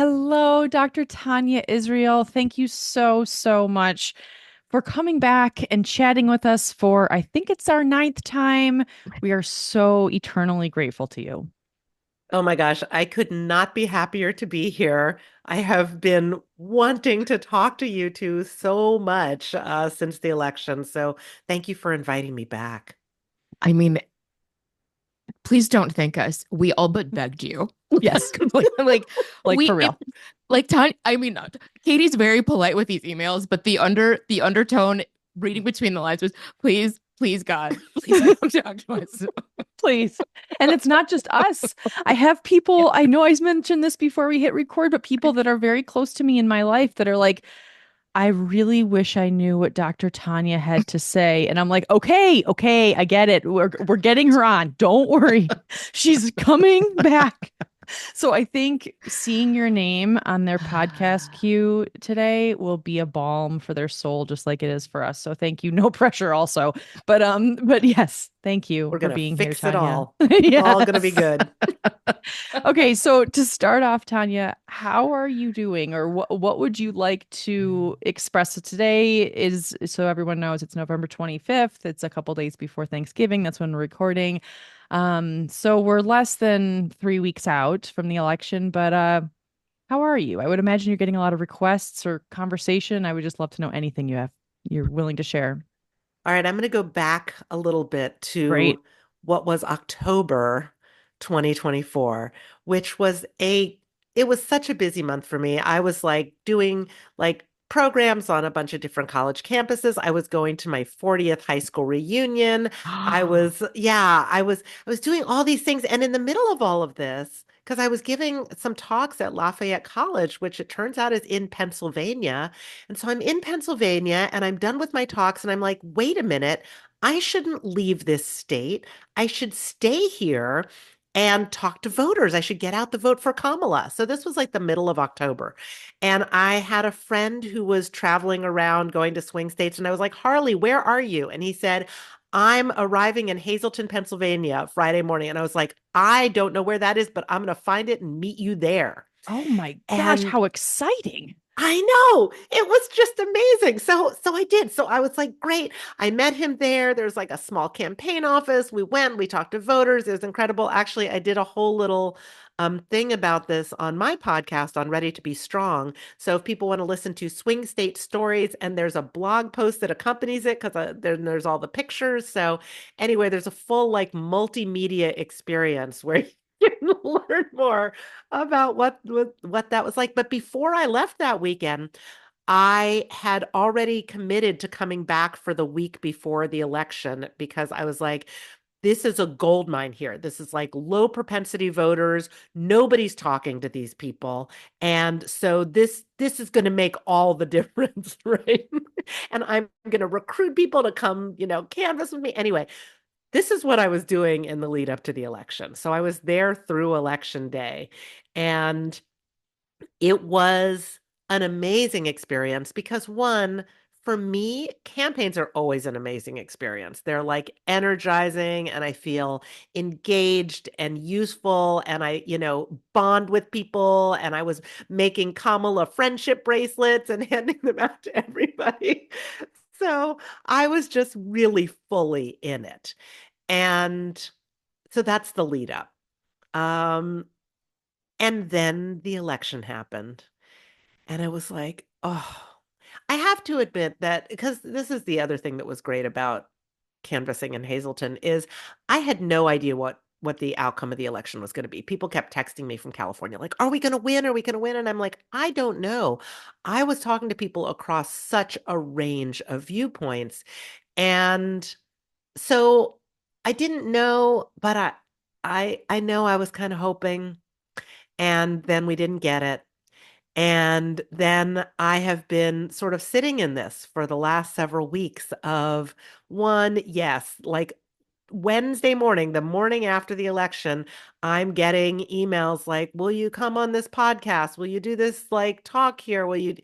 Hello, Dr. Tania Israel. Thank you so, so much for coming back and chatting with us for, I think it's our ninth time. We are so eternally grateful to you. Oh my gosh, I could not be happier to be here. I have been wanting to talk to you two so much since the election. So thank you for inviting me back. I mean, please don't thank us. We all but begged you. Yes, like We for if real. like Tanya, Katie's very polite with these emails, but the undertone reading between the lines was please God, please come talk to us. Please. And it's not just us. I have people, I know I mentioned this before we hit record, but people that are very close to me in my life that are like, I really wish I knew what Dr. Tanya had to say. And I'm like, okay, okay, I get it. We're getting her on. Don't worry. She's coming back. So I think seeing your name on their podcast queue today will be a balm for their soul, just like it is for us. So thank you. No pressure also. But yes, thank you We're for gonna being here, fix it Tanya. all. All gonna be Yes. good. Okay, so to start off, Tanya, how are you doing, or what would you like to express? So today is, so everyone knows, it's November 25th. It's a couple days before Thanksgiving. That's when we're recording. So we're less than 3 weeks out from the election, but how are you? I would imagine you're getting a lot of requests or conversation. I would just love to know anything you're willing to share. All right, I'm gonna go back a little bit Great. to what was October 2024, which was it was such a busy month for me. I was like doing like programs on a bunch of different college campuses. I was going to my 40th high school reunion. I was doing all these things. And in the middle of all of this, because I was giving some talks at Lafayette College, which it turns out is in Pennsylvania. And so I'm in Pennsylvania and I'm done with my talks, and I'm like, wait a minute, I shouldn't leave this state. I should stay here and talk to voters. I should get out the vote for Kamala. So this was like the middle of October. And I had a friend who was traveling around going to swing states. And I was like, Harley, where are you? And he said, I'm arriving in Hazleton, Pennsylvania Friday morning. And I was like, I don't know where that is, but I'm going to find it and meet you there. Oh my gosh, And how exciting. I know it was just amazing. So I did. So I was like, great. I met him there. There's like a small campaign office. We went, we talked to voters. It was incredible. Actually, I did a whole little thing about this on my podcast on Ready to Be Strong. So if people want to listen to swing state stories, and there's a blog post that accompanies it because there's all the pictures. So anyway, there's a full like multimedia experience where you can learn more about what that was like. But before I left that weekend, I had already committed to coming back for the week before the election because I was like, this is a gold mine here. This is like low propensity voters. Nobody's talking to these people. And so this is going to make all the difference, right? And I'm going to recruit people to come, canvas with me. Anyway, this is what I was doing in the lead up to the election. So I was there through election day. And it was an amazing experience because, one, for me, campaigns are always an amazing experience. They're like energizing, and I feel engaged and useful, and I, bond with people. And I was making Kamala friendship bracelets and handing them out to everybody. So I was just really fully in it. And so that's the lead up. Um, and then the election happened. And I was like, oh, I have to admit that, because this is the other thing that was great about canvassing in Hazleton, is I had no idea what the outcome of the election was going to be. People kept texting me from California, like, are we going to win? Are we going to win? And I'm like, I don't know. I was talking to people across such a range of viewpoints. And so I didn't know, but I know I was kind of hoping, and then we didn't get it. And then I have been sort of sitting in this for the last several weeks of, one, yes, like Wednesday morning, the morning after the election, I'm getting emails like, "Will you come on this podcast? Will you do this like talk here? Will you?"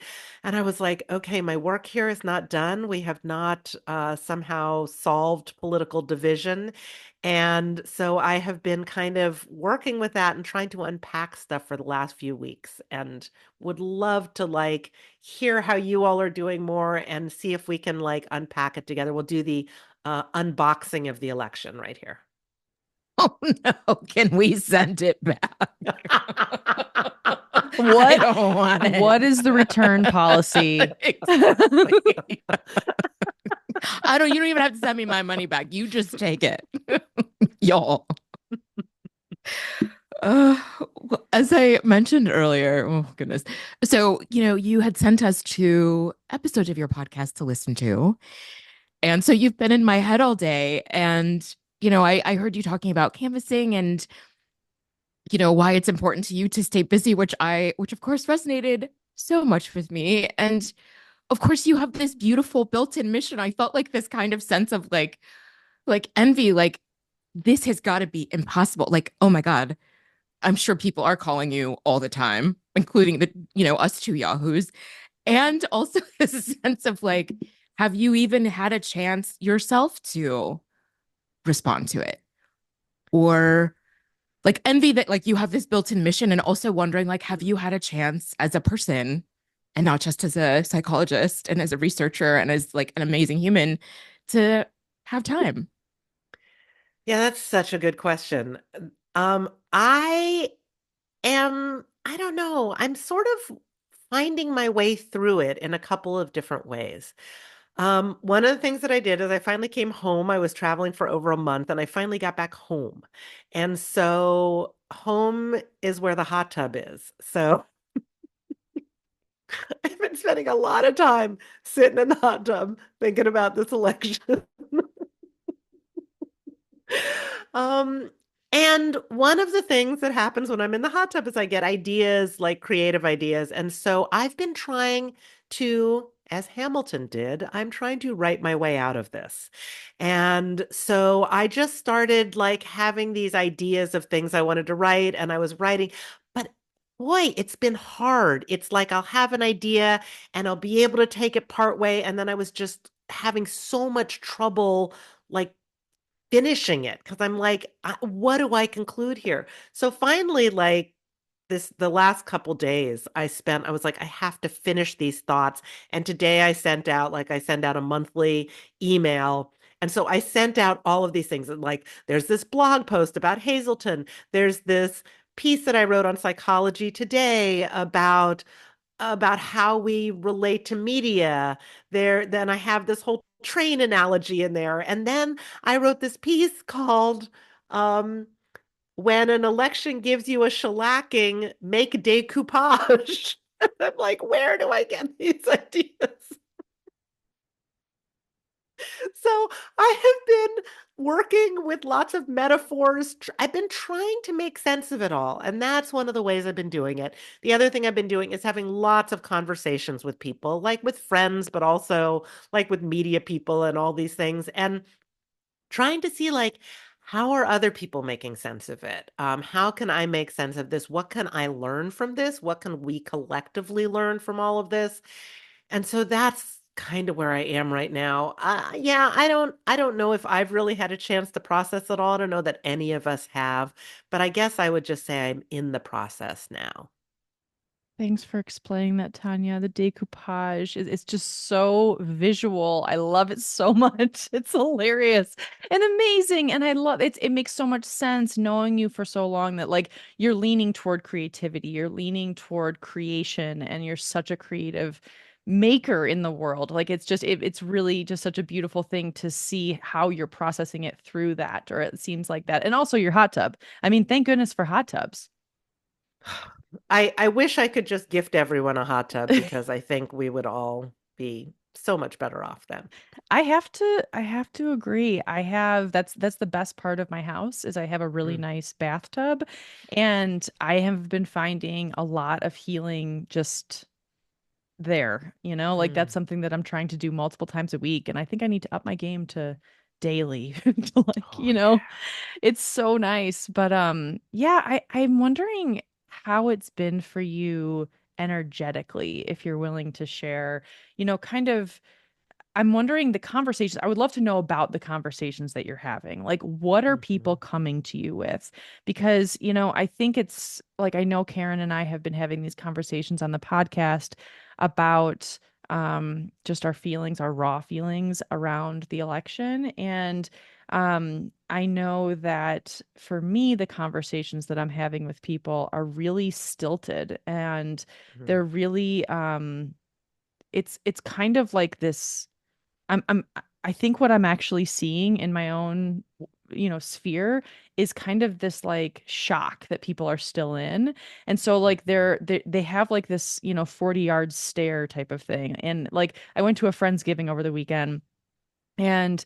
And I was like, "Okay, my work here is not done. We have not somehow solved political division." And so I have been kind of working with that and trying to unpack stuff for the last few weeks and would love to like hear how you all are doing more and see if we can like unpack it together. We'll do the unboxing of the election right here. Oh no, can we send it back? I What don't want what it. is the return policy? Exactly. You don't even have to send me my money back. You just take it. Y'all. Uh, as I mentioned earlier, oh goodness. So, you had sent us two episodes of your podcast to listen to. And so you've been in my head all day. And, I heard you talking about canvassing and, why it's important to you to stay busy, which of course resonated so much with me. And of course, you have this beautiful built-in mission. I felt like this kind of sense of like envy, like this has got to be impossible. Like, oh my God, I'm sure people are calling you all the time, including us two yahoos. And also this sense of like, have you even had a chance yourself to respond to it? Or like envy that like you have this built-in mission and also wondering like, have you had a chance as a person and not just as a psychologist and as a researcher and as like an amazing human to have time? Yeah, that's such a good question. I don't know, I'm sort of finding my way through it in a couple of different ways. One of the things that I did is I finally came home. I was traveling for over a month and I finally got back home. And so home is where the hot tub is. So I've been spending a lot of time sitting in the hot tub thinking about this election. Um, and one of the things that happens when I'm in the hot tub is I get ideas, like creative ideas. And so I've been trying to, as Hamilton did, I'm trying to write my way out of this. And so I just started like having these ideas of things I wanted to write, and I was writing, but boy, it's been hard. It's like I'll have an idea and I'll be able to take it part way. And then I was just having so much trouble like finishing it because I'm like, what do I conclude here? So finally, like the last couple days I was like, I have to finish these thoughts. And today I send out a monthly email. And so I sent out all of these things. And like, there's this blog post about Hazleton. There's this piece that I wrote on Psychology Today about how we relate to media. Then I have this whole train analogy in there. And then I wrote this piece called um, When an Election Gives You a Shellacking, Make Decoupage. I'm like, where do I get these ideas? So I have been working with lots of metaphors. I've been trying to make sense of it all. And that's one of the ways I've been doing it. The other thing I've been doing is having lots of conversations with people, like with friends, but also like with media people and all these things. And trying to see like, how are other people making sense of it? How can I make sense of this? What can I learn from this? What can we collectively learn from all of this? And so that's kind of where I am right now. Yeah, I don't know if I've really had a chance to process it all. I don't know that any of us have, but I guess I would just say I'm in the process now. Thanks for explaining that, Tanya. The decoupage is it's just so visual. I love it so much. It's hilarious and amazing. And I love it. It makes so much sense knowing you for so long that like you're leaning toward creativity, you're leaning toward creation, and you're such a creative maker in the world. Like it's really just such a beautiful thing to see how you're processing it through that, or it seems like that. And also your hot tub. I mean, thank goodness for hot tubs. I wish I could just gift everyone a hot tub because I think we would all be so much better off then. I have to agree. That's the best part of my house is I have a really Mm, nice bathtub, and I have been finding a lot of healing just there, like mm. that's something that I'm trying to do multiple times a week, and I think I need to up my game to daily. Like, Oh, yeah. it's so nice. But yeah, I'm wondering how it's been for you energetically, if you're willing to share, kind of I'm wondering the conversations. I would love to know about the conversations that you're having. Like, what are people Mhm. coming to you with? Because, I think it's like I know Karen and I have been having these conversations on the podcast about just our feelings, our raw feelings around the election. And I know that for me, the conversations that I'm having with people are really stilted and Mhm. they're really it's kind of like this I'm I think what I'm actually seeing in my own sphere is kind of this like shock that people are still in. And so like Mhm. they have like this 40-yard stare type of thing. And like I went to a friendsgiving over the weekend and,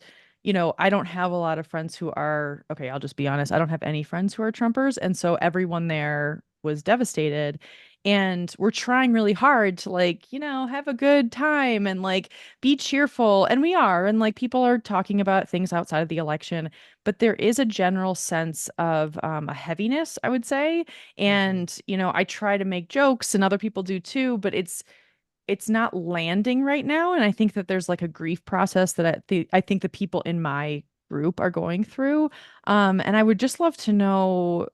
I don't have a lot of friends who are, okay, I'll just be honest. I don't have any friends who are Trumpers. And so everyone there was devastated. And we're trying really hard to like, have a good time and like be cheerful. And we are. And like people are talking about things outside of the election. But there is a general sense of a heaviness, I would say. Mhm. And, I try to make jokes and other people do too, but it's not landing right now. And I think that there's like a grief process that I think the people in my group are going through. And I would just love to know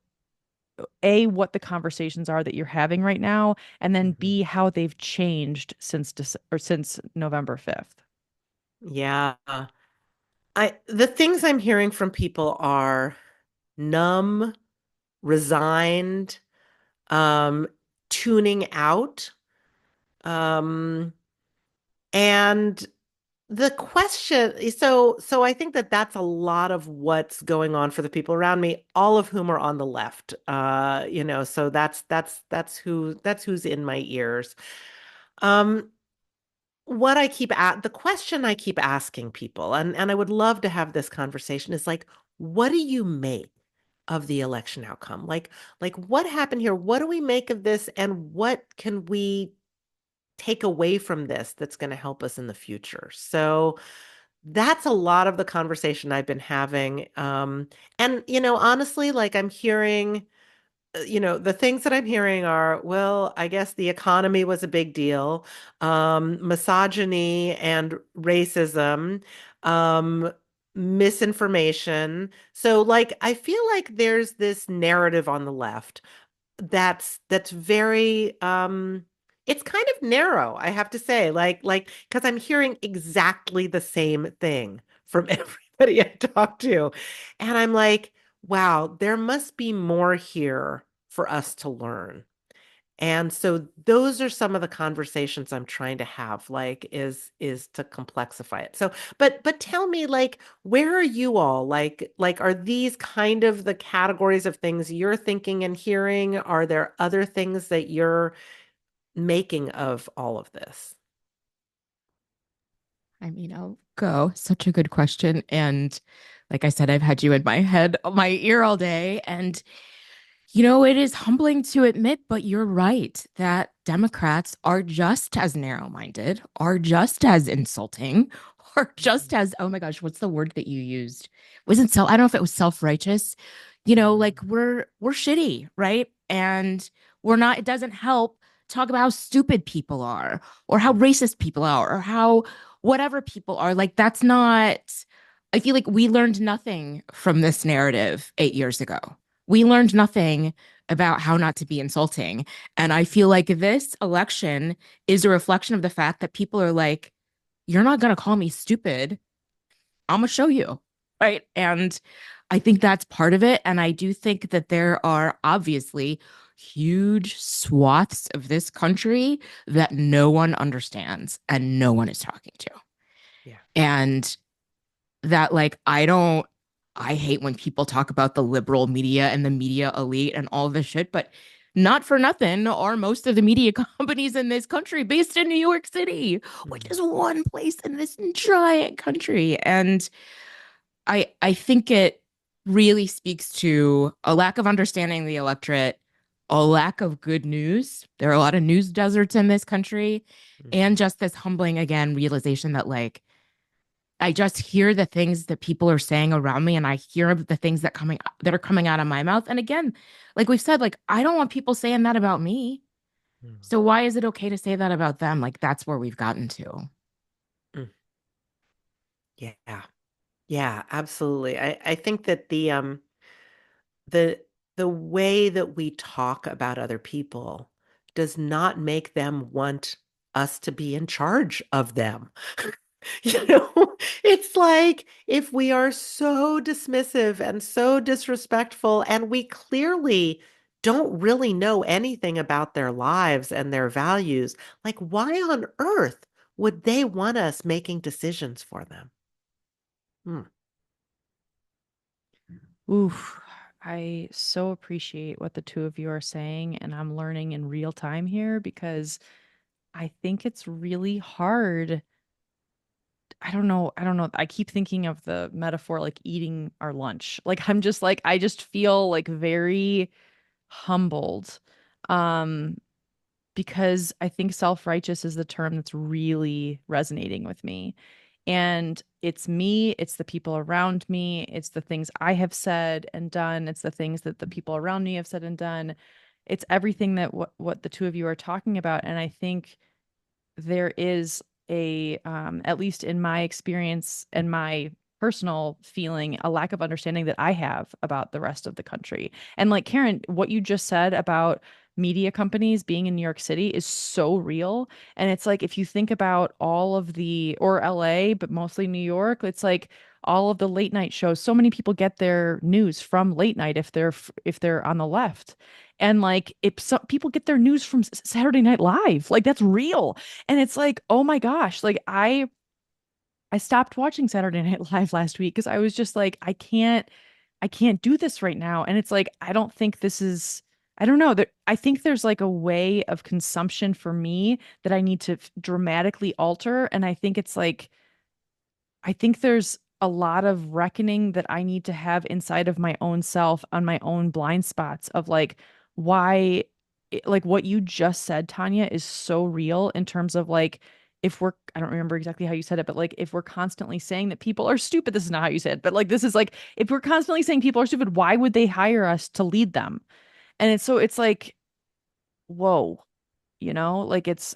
A, what the conversations are that you're having right now, and then Mhm. B, how they've changed since November 5th. Yeah. The things I'm hearing from people are numb, resigned, um, tuning out. Um, and the question, so I think that that's a lot of what's going on for the people around me, all of whom are on the left. So that's who's in my ears. Um, the question I keep asking people, and I would love to have this conversation, is like, what do you make of the election outcome? Like what happened here? What do we make of this? And what can we take away from this that's going to help us in the future? So that's a lot of the conversation I've been having. And honestly, like I'm hearing the things that I'm hearing are, well, I guess the economy was a big deal, misogyny and racism, um, misinformation. So, like, I feel like there's this narrative on the left that's very it's kind of narrow, I have to say, like because I'm hearing exactly the same thing from everybody I talk to. And I'm like, wow, there must be more here for us to learn. And so those are some of the conversations I'm trying to have, like is to complexify it. So, but tell me, like, where are you all? Like are these kind of the categories of things you're thinking and hearing? Are there other things that you're making of all of this? I mean, I'll go. Such a good question. And like I said, I've had you in my head, my ear all day. And it is humbling to admit, but you're right that Democrats are just as narrow-minded, are just as insulting, are just Mhm. as, oh my gosh, what's the word that you used? Wasn't I don't know if it was self-righteous. Like Mhm. we're shitty, right? And we're not, it doesn't help talk about how stupid people are or how racist people are or how whatever people are. Like that's not, I feel like we learned nothing from this narrative 8 years ago. We learned nothing about how not to be insulting. And I feel like this election is a reflection of the fact that people are like, you're not going to call me stupid. I'm going to show you. Right. And I think that's part of it. And I do think that there are obviously huge swaths of this country that no one understands and no one is talking to. Yeah. And that like I hate when people talk about the liberal media and the media elite and all this shit, but not for nothing are most of the media companies in this country based in New York City, which Mhm. is one place in this giant country. And I think it really speaks to a lack of understanding the electorate, a lack of good news. There are a lot of news deserts in this country, and Mhm. just this humbling again realization that like I just hear the things that people are saying around me, and I hear the things that are coming out of my mouth. And again, like we've said, like I don't want people saying that about me. Mm. So why is it okay to say that about them? Like that's where we've gotten to. Mm. Yeah. Yeah, absolutely. I think that the the way that we talk about other people does not make them want us to be in charge of them. You know, it's like if we are so dismissive and so disrespectful, and we clearly don't really know anything about their lives and their values, like why on earth would they want us making decisions for them? Hmm. Oof. I so appreciate what the two of you are saying, and I'm learning in real time here because I think it's really hard. I don't know. I keep thinking of the metaphor like eating our lunch. Like I'm just like I just feel like very humbled. Um because I think self-righteous is the term that's really resonating with me. And it's me, it's the people around me, it's the things I have said and done, it's the things that the people around me have said and done. It's everything that what the two of you are talking about. And I think there is a at least in my experience and my personal feeling, a lack of understanding that I have about the rest of the country. And like Karen, what you just said about media companies being in New York City is so real. And it's like if you think about all of the or LA, but mostly New York, it's like all of the late night shows. So many people get their news from late night if they're on the left. And like if some people get their news from Saturday Night Live, like that's real. And it's like, oh my gosh, like I stopped watching Saturday Night Live last week because I was just like, I can't do this right now. And it's like, I don't think this is, I don't know that I think there's like a way of consumption for me that I need to dramatically alter. And I think it's like, I think there's a lot of reckoning that I need to have inside of my own self on my own blind spots of like why like what you just said, Tanya, is so real in terms of like if we're I don't remember exactly how you said it, but like if we're constantly saying that people are stupid, this is not how you said it, but like this is like if we're constantly saying people are stupid, why would they hire us to lead them? And it's so it's like, whoa, you know, like it's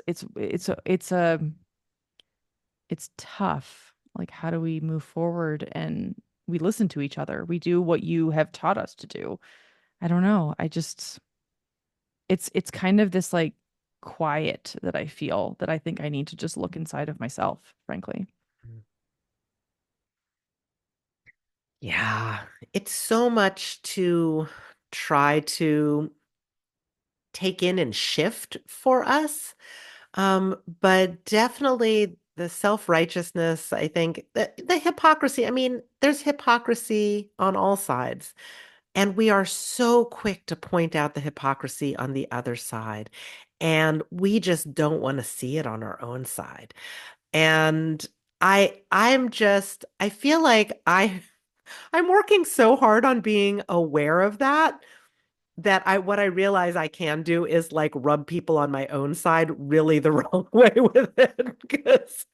tough. Like, how do we move forward and we listen to each other? We do what you have taught us to do. I don't know. I just it's kind of this like quiet that I feel that I think I need to just look inside of myself, frankly. Yeah, it's so much to try to take in and shift for us. But definitely the self-righteousness, I think the hypocrisy, I mean, there's hypocrisy on all sides. And we are so quick to point out the hypocrisy on the other side. And we just don't want to see it on our own side. And I feel like I'm working so hard on being aware of that what I realize I can do is like rub people on my own side really the wrong way with it. 'Cause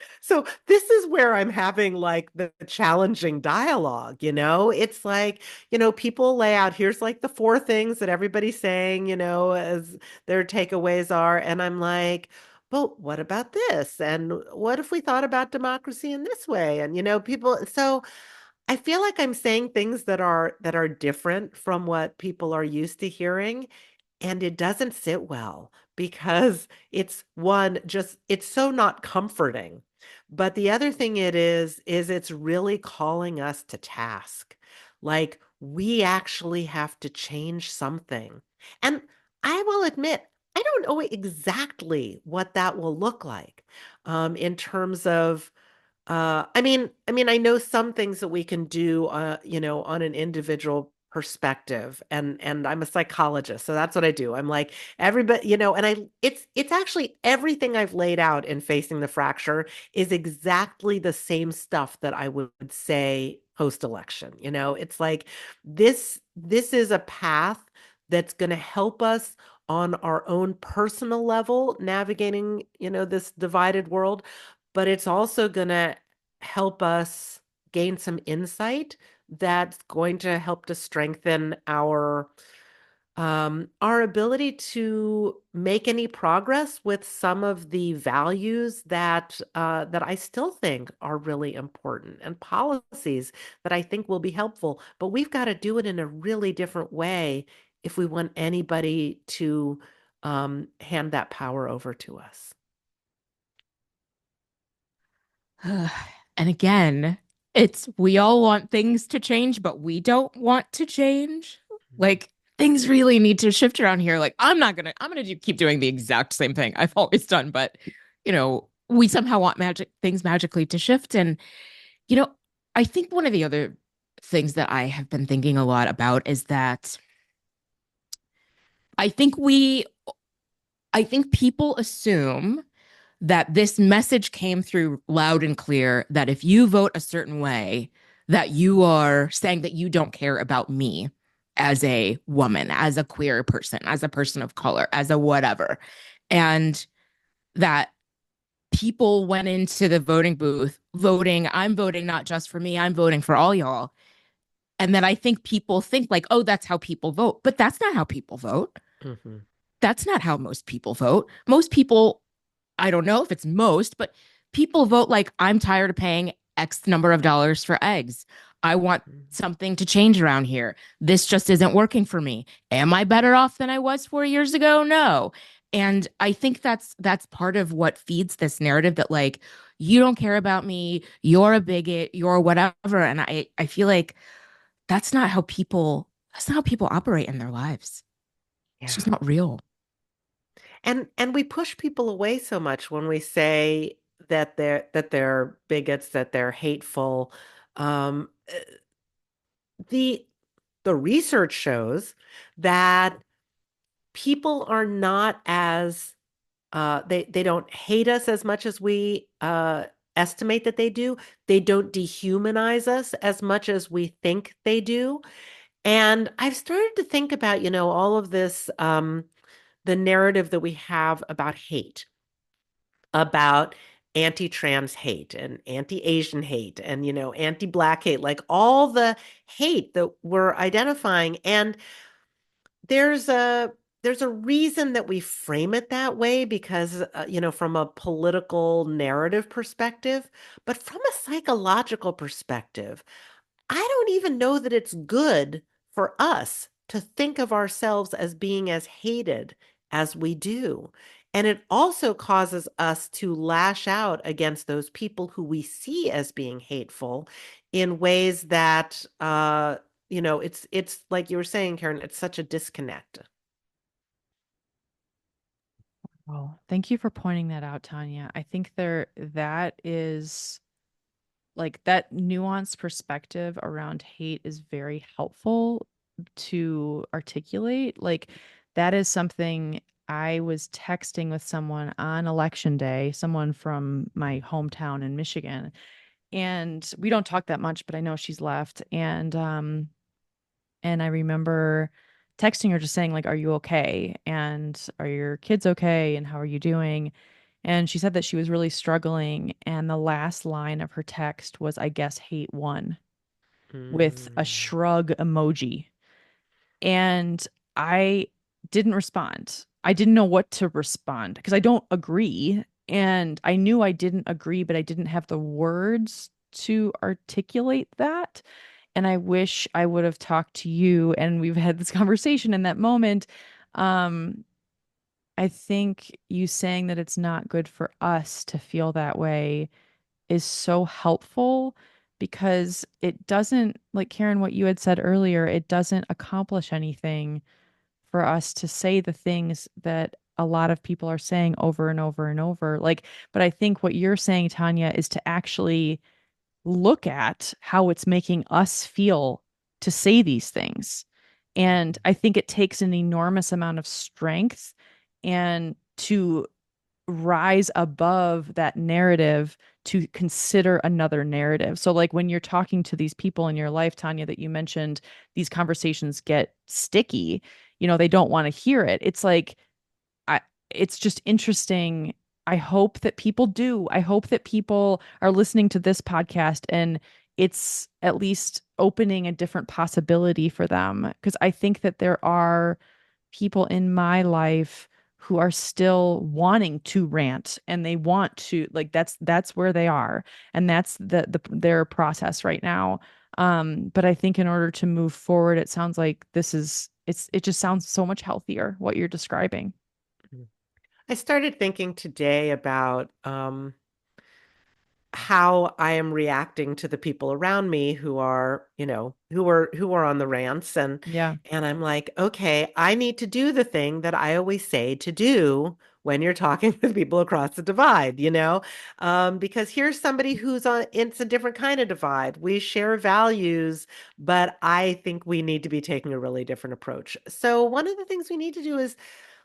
this is where I'm having like the challenging dialogue, you know? It's like, people lay out here's like the four things that everybody's saying, as their takeaways are. And I'm like, but what about this? And what if we thought about democracy in this way? And people so I feel like I'm saying things that are different from what people are used to hearing, and it doesn't sit well because it's one, just it's so not comforting. But the other thing it is it's really calling us to task. Like we actually have to change something. And I will admit, I don't know exactly what that will look like in terms of I know some things that we can do, on an individual perspective, and I'm a psychologist, so that's what I do. I'm like everybody, and it's actually everything I've laid out in Facing the Fracture is exactly the same stuff that I would say post-election. It's like this is a path that's going to help us on our own personal level navigating, this divided world, but it's also gonna help us gain some insight that's going to help to strengthen our ability to make any progress with some of the values that I still think are really important and policies that I think will be helpful. But we've got to do it in a really different way if we want anybody to hand that power over to us. And again, it's we all want things to change, but we don't want to change. Like things really need to shift around here. Like I'm gonna keep doing the exact same thing I've always done, but we somehow want things magically to shift. And you know, I think one of the other things that I have been thinking a lot about is that I think we I think people assume that this message came through loud and clear that if you vote a certain way, that you are saying that you don't care about me as a woman, as a queer person, as a person of color, as a whatever. And that people went into the voting booth voting, I'm voting not just for me, I'm voting for all y'all. And then I think people think like, oh, that's how people vote. But that's not how people vote. Mhm. That's not how most people vote. Most people, I don't know if it's most, but people vote like I'm tired of paying X number of dollars for eggs. I want Mhm. something to change around here. This just isn't working for me. Am I better off than I was 4 years ago? No. And I think that's part of what feeds this narrative that like you don't care about me, you're a bigot, you're whatever. And I feel like that's not how people operate in their lives. It's Yeah. just not real. And we push people away so much when we say that they're bigots, that they're hateful. Um, uh, the the research shows that people are not as they don't hate us as much as we estimate that they do. They don't dehumanize us as much as we think they do. And I've started to think about, all of this, the narrative that we have about hate, about anti-trans hate and anti-Asian hate and, anti-Black hate, like all the hate that we're identifying. And there's a there's a reason that we frame it that way because from a political narrative perspective, but from a psychological perspective, I don't even know that it's good for us to think of ourselves as being as hated as we do. And it also causes us to lash out against those people who we see as being hateful in ways that it's like you were saying, Karen, it's such a disconnect. Oh, thank you for pointing that out, Tanya. I think that is like that nuanced perspective around hate is very helpful to articulate. Like that is something I was texting with someone on election day, someone from my hometown in Michigan, and we don't talk that much, but I know she's left. And I remember texting her just saying like, "Are you okay? And are your kids okay? And how are you doing?" And she said that she was really struggling. And the last line of her text was, "I guess hate won," with a Mm, shrug emoji. And I didn't respond. I didn't know what to respond because I don't agree. And I knew I didn't agree, but I didn't have the words to articulate that. And I wish I would have talked to you and we've had this conversation in that moment. Um, I think you saying that it's not good for us to feel that way is so helpful because it doesn't, like Karen, what you had said earlier, it doesn't accomplish anything for us to say the things that a lot of people are saying over and over and over. Like, but I think what you're saying, Tanya, is to actually look at how it's making us feel to say these things. And I think it takes an enormous amount of strength and to rise above that narrative to consider another narrative. So, like when you're talking to these people in your life, Tanya, that you mentioned, these conversations get sticky. They don't want to hear it. It's like, I, it's just interesting I hope that people do. I hope that people are listening to this podcast and it's at least opening a different possibility for them. Because I think that there are people in my life who are still wanting to rant and they want to like that's where they are and that's their process right now. But I think in order to move forward, it sounds like it just sounds so much healthier what you're describing. I started thinking today about how I am reacting to the people around me who are, who are on the rants Yeah. and I'm like, okay, I need to do the thing that I always say to do when you're talking with people across the divide, because here's somebody who's on, it's a different kind of divide. We share values, but I think we need to be taking a really different approach. So one of the things we need to do is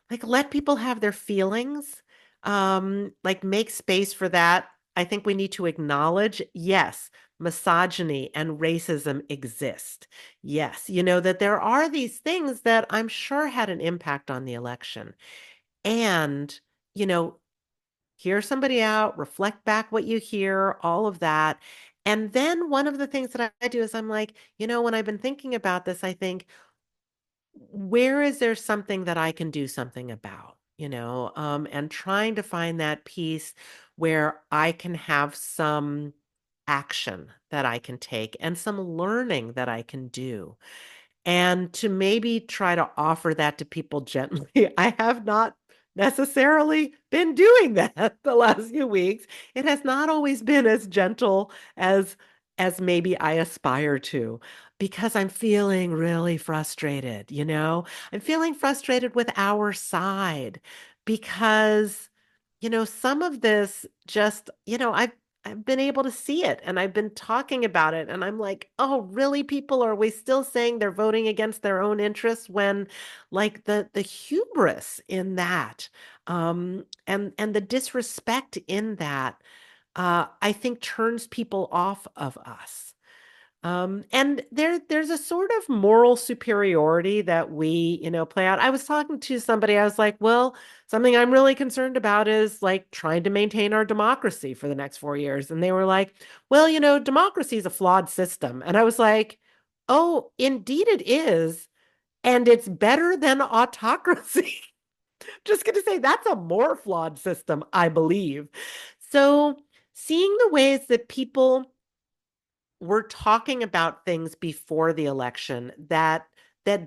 like let people have their feelings, like make space for that. I think we need to acknowledge, yes, misogyny and racism exist. Yes, that there are these things that I'm sure had an impact on the election. And, you know, hear somebody out, reflect back what you hear, all of that. And then one of the things that I do is I'm like, when I've been thinking about this, I think, where is there something that I can do something about? And trying to find that piece where I can have some action that I can take and some learning that I can do. And to maybe try to offer that to people gently. I have not necessarily been doing that the last few weeks. It has not always been as gentle as maybe I aspire to because I'm feeling really frustrated, I'm feeling frustrated with our side because some of this just, I've been able to see it and I've been talking about it and I'm like, "Oh, really people are we still saying they're voting against their own interests when like the hubris in that and the disrespect in that I think turns people off of us." And there's a sort of moral superiority that we, play out. I was talking to somebody, I was like, well, something I'm really concerned about is like trying to maintain our democracy for the next 4 years. And they were like, well, democracy is a flawed system. And I was like, oh, indeed it is. And it's better than autocracy. Just going to say that's a more flawed system, I believe. So seeing the ways that people we're talking about things before the election that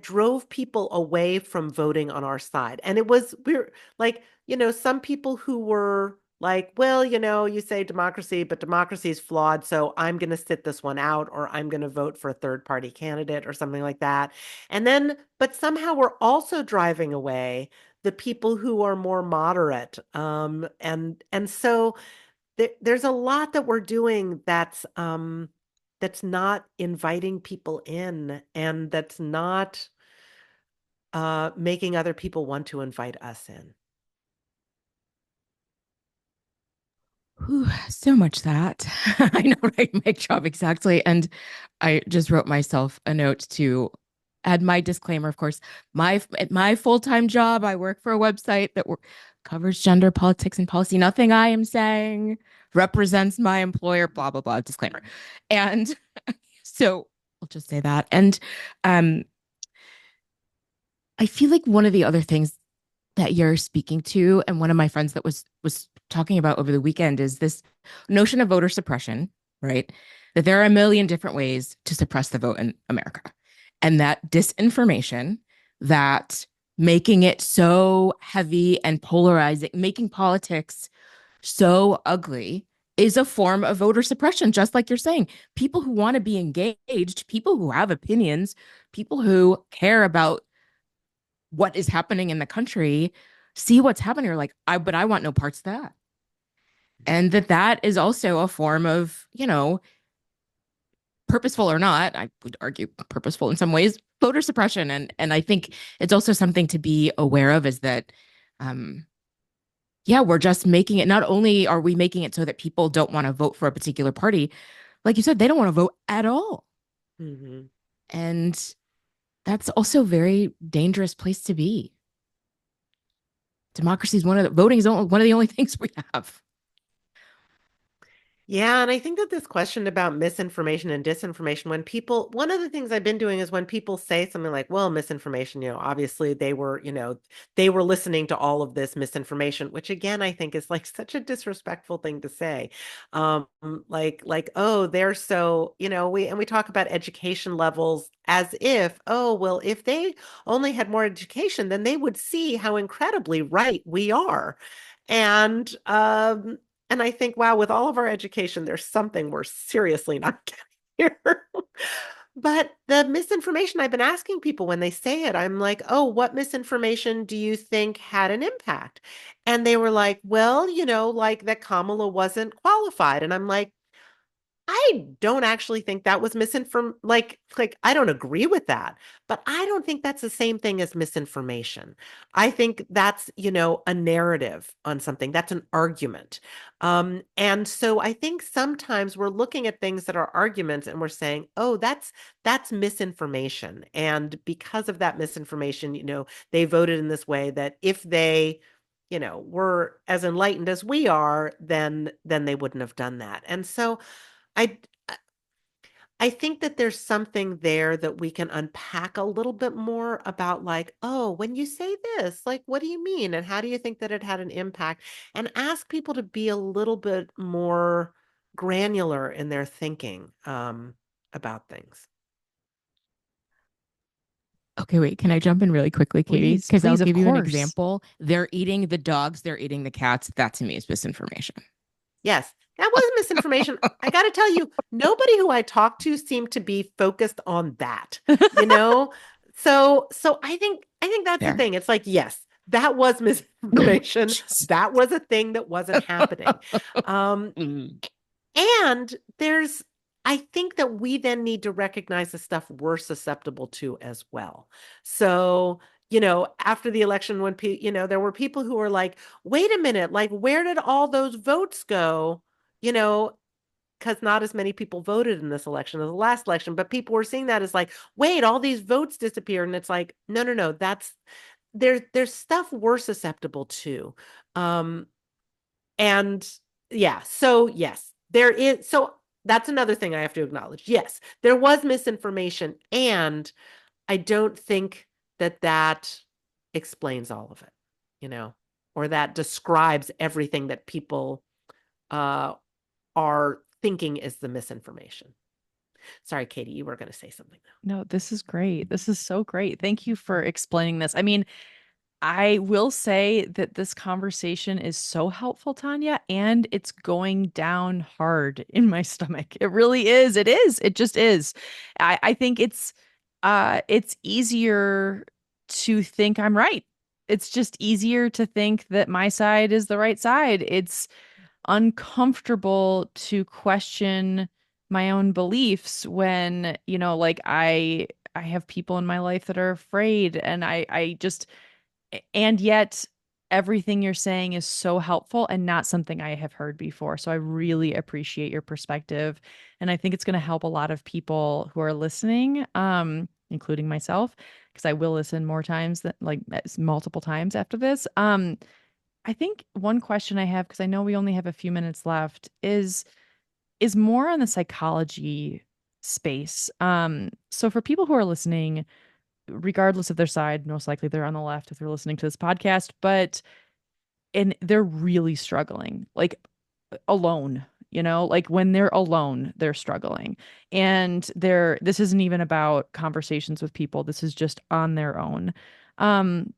drove people away from voting on our side. And it was we're like, some people who were like, well, you say democracy, but democracy is flawed, so I'm going to sit this one out or I'm going to vote for a third party candidate or something like that. And then but somehow we're also driving away the people who are more moderate. And so there's a lot that we're doing that's not inviting people in and that's not making other people want to invite us in. Whew, so much that I know, right? Mic drop exactly. And I just wrote myself a note to add my disclaimer. Of course, my full-time job, I work for a website that covers gender politics and policy. Nothing I am saying represents my employer. Blah blah blah. Disclaimer. And so I'll just say that. And um, I feel like one of the other things that you're speaking to, and one of my friends that was talking about over the weekend, is this notion of voter suppression, right? That there are a million different ways to suppress the vote in America, and that disinformation, that making it so heavy and polarizing, making politics so ugly, is a form of voter suppression, just like you're saying. People who want to be engaged, people who have opinions, people who care about what is happening in the country, see what's happening, are like, but I want no parts of that. And that is also a form of, purposeful or not, I would argue purposeful in some ways, voter suppression. And I think it's also something to be aware of, is that um yeah, we're just making it, not only are we making it so that people don't want to vote for a particular party, like you said, they don't want to vote at all. Hmm. And that's also a very dangerous place to be. democracy is voting is one of the only things we have. Yeah, and I think that this question about misinformation and disinformation, one of the things I've been doing is when people say something like, well, misinformation, obviously they were listening to all of this misinformation, which again, I think is like such a disrespectful thing to say. Um, oh, they're so, we talk about education levels as if, oh, well, if they only had more education, then they would see how incredibly right we are. And and I think, wow, with all of our education, there's something we're seriously not getting here. But the misinformation, I've been asking people when they say it, I'm like, oh, what misinformation do you think had an impact? And they were like, well, like that Kamala wasn't qualified. And I'm like, I don't actually think that was misinform like I don't agree with that, but I don't think that's the same thing as misinformation. I think that's, a narrative on something. That's an argument. And so I think sometimes we're looking at things that are arguments and we're saying, "Oh, that's misinformation." And because of that misinformation, they voted in this way that if they were as enlightened as we are, then they wouldn't have done that. And so I I think that there's something there that we can unpack a little bit more about like, oh, when you say this, like, what do you mean? And how do you think that it had an impact? And ask people to be a little bit more granular in their thinking about things. Okay, wait. Can I jump in really quickly, Katie? Please, Because I'll please, of give you an course. example. They're eating the dogs, they're eating the cats. That to me is misinformation. Yes, that was misinformation. I got to tell you, nobody who I talked to seemed to be focused on that, you know? So I think that's the There. thing. It's like, yes, that was misinformation. Jeez. That was a thing that wasn't happening. Um, Mm. and I think that we then need to recognize the stuff we're susceptible to as well. So, after the election, when there were people who were like, wait a minute, like, where did all those votes go? You know, because not as many people voted in this election as the last election, but people were seeing that as like, wait, all these votes disappeared. And it's like, no, no, no, there's stuff we're susceptible to. Um, and yeah, so yes, there is. So that's another thing I have to acknowledge. Yes, there was misinformation, and I don't think that explains all of it, you know, or that describes everything that people uh, are thinking is the misinformation. Sorry, Katie, you were going to say something No, this is great. This is so great. Thank you for explaining this. I mean, I will say that this conversation is so helpful, Tanya, and it's going down hard in my stomach. It really is. It is. It just is. I think it's easier to think I'm right. It's just easier to think that my side is the right side. It's uncomfortable to question my own beliefs when, like I have people in my life that are afraid and I just and yet everything you're saying is so helpful and not something I have heard before. So I really appreciate your perspective. And I think it's going to help a lot of people who are listening, including myself, because I will listen more times than like multiple times after this. I think one question I have, because I know we only have a few minutes left, is more on the psychology space. So for people who are listening, regardless of their side, most likely they're on the left if they're listening to this podcast, but and they're really struggling, like alone, like when they're alone, they're struggling. And this isn't even about conversations with people. This is just on their own. Um,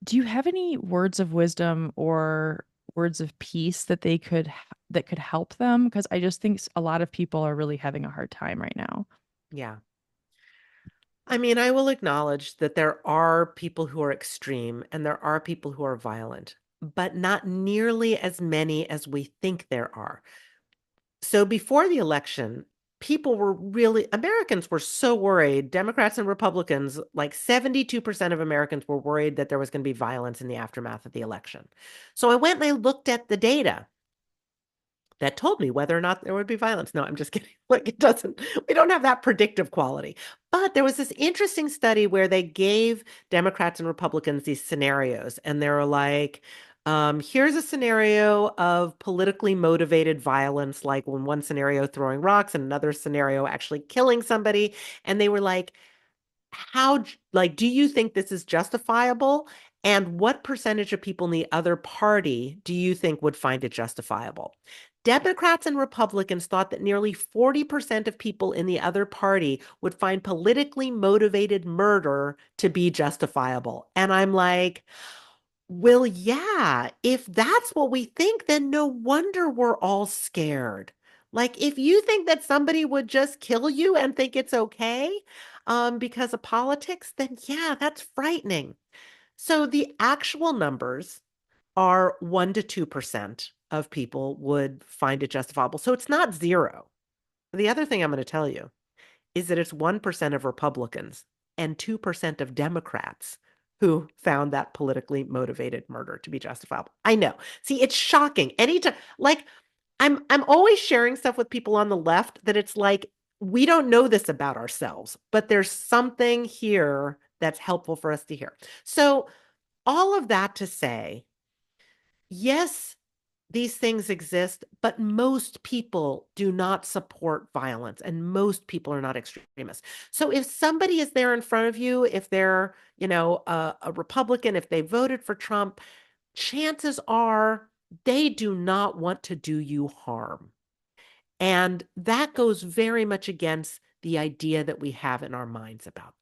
do you have any words of wisdom or words of peace that could help them? Because I just think a lot of people are really having a hard time right now. now. Yeah. I mean, I will acknowledge that there are people who are extreme and there are people who are violent, but not nearly as many as we think there are. So before the election, Americans were so worried, Democrats and Republicans, like 72% of Americans were worried that there was going to be violence in the aftermath of the election. So I went and I looked at the data. that told me whether or not there would be violence. No, I'm just kidding. Like it doesn't, we don't have that predictive quality. But there was this interesting study where they gave Democrats and Republicans these scenarios, and they were like, here's a scenario of politically motivated violence, like when one scenario throwing rocks and another scenario actually killing somebody. And they were like, like, do you think this is justifiable? And what percentage of people in the other party do you think would find it justifiable? Democrats and Republicans thought that nearly 40% of people in the other party would find politically motivated murder to be justifiable. And I'm like, well, yeah, if that's what we think, then no wonder we're all scared. Like, if you think that somebody would just kill you and think it's okay, because of politics, then yeah, that's frightening. So the actual numbers are 1 to 2% of people would find it justifiable. So it's not zero. The other thing I'm going to tell you is that it's 1% of Republicans and 2% of Democrats who found that politically motivated murder to be justifiable. I know. See, it's shocking. Anytime, like, I'm always sharing stuff with people on the left that it's like we don't know this about ourselves, but there's something here that's helpful for us to hear. So, all of that to say, yes, these things exist, but most people do not support violence and most people are not extremists. So if somebody is there in front of you, if they're, a Republican, if they voted for Trump, chances are they do not want to do you harm. And that goes very much against the idea that we have in our minds about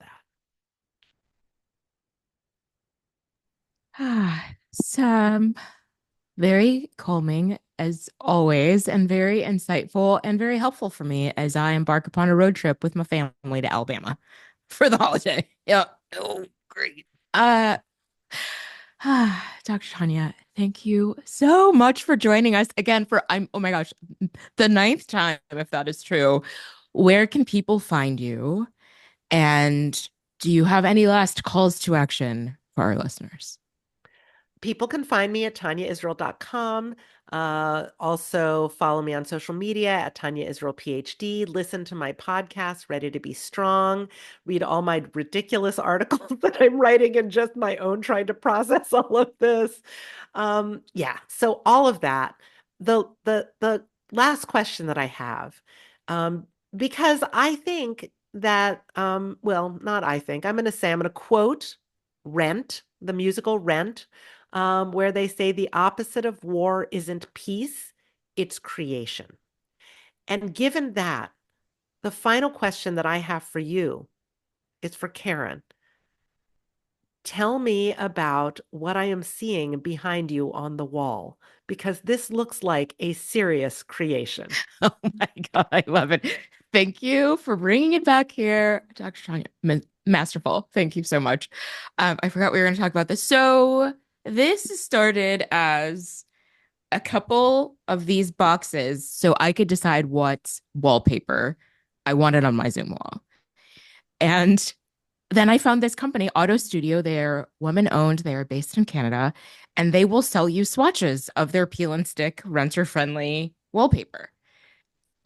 that. Some very calming as always, and very insightful and very helpful for me as I embark upon a road trip with my family to Alabama for the holiday. Yeah. Oh, great. Uh, Dr. Tanya, thank you so much for joining us again for oh my gosh, the ninth time, if that is true. Where can people find you? And do you have any last calls to action for our listeners? People can find me at taniaisrael.com. Also, follow me on social media at Tania Israel PhD. Listen to my podcast, Ready to Be Strong. Read all my ridiculous articles that I'm writing and just my own trying to process all of this. Yeah, so all of that. The last question that I have, because I think that, well, not I think, I'm going to say, I'm going to quote Rent, the musical Rent, where they say the opposite of war isn't peace, it's creation. And given that, the final question that I have for you is for Karen. Tell me about what I am seeing behind you on the wall, because this looks like a serious creation. Oh my God, I love it. Thank you for bringing it back here, Dr. Tanya. Masterful. Thank you so much. I forgot we were going to talk about this. So, this started as a couple of these boxes so I could decide what wallpaper I wanted on my Zoom wall. And then I found this company, Auto Studio. They're woman owned, they are based in Canada, and they will sell you swatches of their peel and stick renter friendly wallpaper.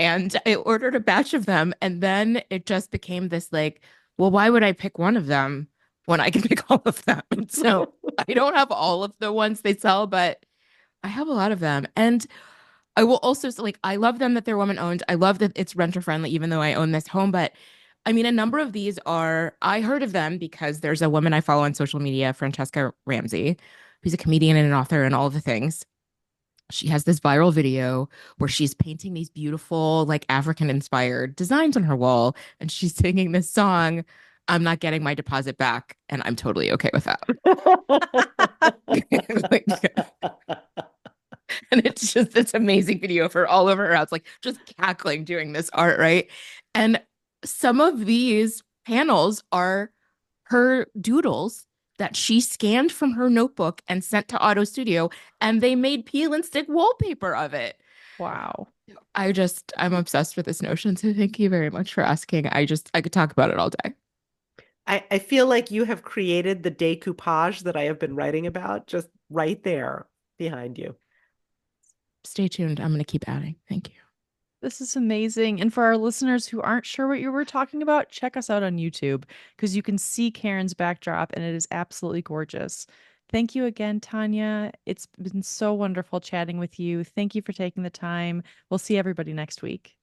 And I ordered a batch of them. And then it just became this like, well, why would I pick one of them when I can pick all of them? And so I don't have all of the ones they sell, but I have a lot of them. And I will also like, I love them that they're woman owned. I love that it's renter friendly, even though I own this home. But I mean, a number of these are, I heard of them because there's a woman I follow on social media, Francesca Ramsey, who's a comedian and an author and all the things. She has this viral video where she's painting these beautiful, like African inspired designs on her wall. And she's singing this song, I'm not getting my deposit back. And I'm totally okay with that. Like, and it's just this amazing video of her all over her house, like just cackling doing this art, right? And some of these panels are her doodles that she scanned from her notebook and sent to Auto Studio, and they made peel and stick wallpaper of it. Wow. I'm obsessed with this notion. So thank you very much for asking. I could talk about it all day. I feel like you have created the decoupage that I have been writing about just right there behind you. stay tuned. I'm going to keep adding. Thank you. This is amazing. And for our listeners who aren't sure what you were talking about, check us out on YouTube because you can see Karen's backdrop and it is absolutely gorgeous. Thank you again, Tanya. It's been so wonderful chatting with you. Thank you for taking the time. We'll see everybody next week.